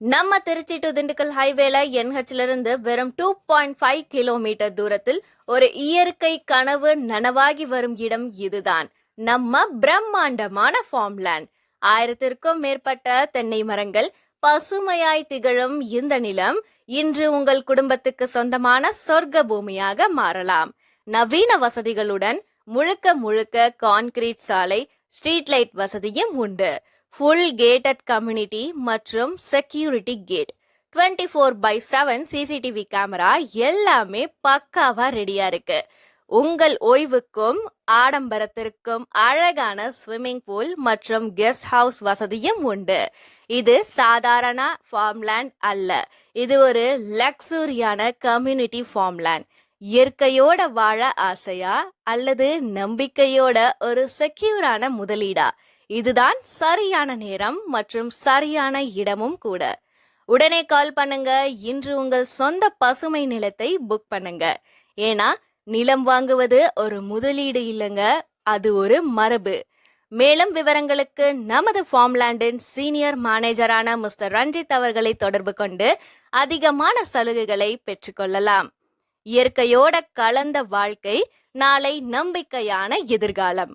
நம்ம திருச்சி டு திண்டுக்கல் ஹைவேல NHல இருந்து வெறும் 2.5 கிலோமீட்டர் தூரத்தில் ஒரு இயற்கை கனவு நனவாகி வரும் இடம் இதுதான். நம்ம பிரம்மாண்டமான ஃபார்ம்லேண்ட். 1000க்கும் மேற்பட்ட தென்னை மரங்கள், பசுமையாய் திகழும் இந்த நிலம் இன்று உங்கள் குடும்பத்துக்கு சொந்தமான சொர்க்க பூமியாக மாறலாம். நவீன வசதிகளுடன் முழுக்க முழுக்க கான்கிரீட் சாலை, ஸ்ட்ரீட் லைட் வசதியும் உண்டு. ஃபுல் கேட்டட் கம்யூனிட்டி மற்றும் செக்யூரிட்டி கேட், 24/7 CCTV கேமரா, எல்லாமே பக்காவா ரெடியா இருக்கு. உங்கள் ஓய்வுக்கும் ஆடம்பரத்திற்கும் அழகான ஸ்விம்மிங் பூல் மற்றும் கெஸ்ட் ஹவுஸ் வசதியும் உண்டு. இது சாதாரண ஃபார்ம்லேண்ட் அல்ல, இது ஒரு லக்ஸூரியான கம்யூனிட்டி ஃபார்ம்லேண்ட். இயற்கையோட வாழ ஆசையா அல்லது நம்பிக்கையோட ஒரு செக்யூரான முதலீடா? இதுதான் சரியான நேரம் மற்றும் சரியான இடமும் கூட. உடனே கால் பண்ணுங்க. இன்று உங்கள் சொந்த பசுமை நிலத்தை புக் பண்ணுங்க. ஏன்னா நிலம் வாங்குவது ஒரு முதலீடு இல்லைங்க, அது ஒரு மரபு. மேலும் விவரங்களுக்கு நமது ஃபார்ம்லேண்டின் சீனியர் மேனேஜரான மிஸ்டர் ரஞ்சித் அவர்களை தொடர்பு கொண்டு அதிகமான சலுகைகளை பெற்றுக்கொள்ளலாம். இயற்கையோட கலந்த வாழ்க்கை, நாளை நம்பிக்கையான எதிர்காலம்.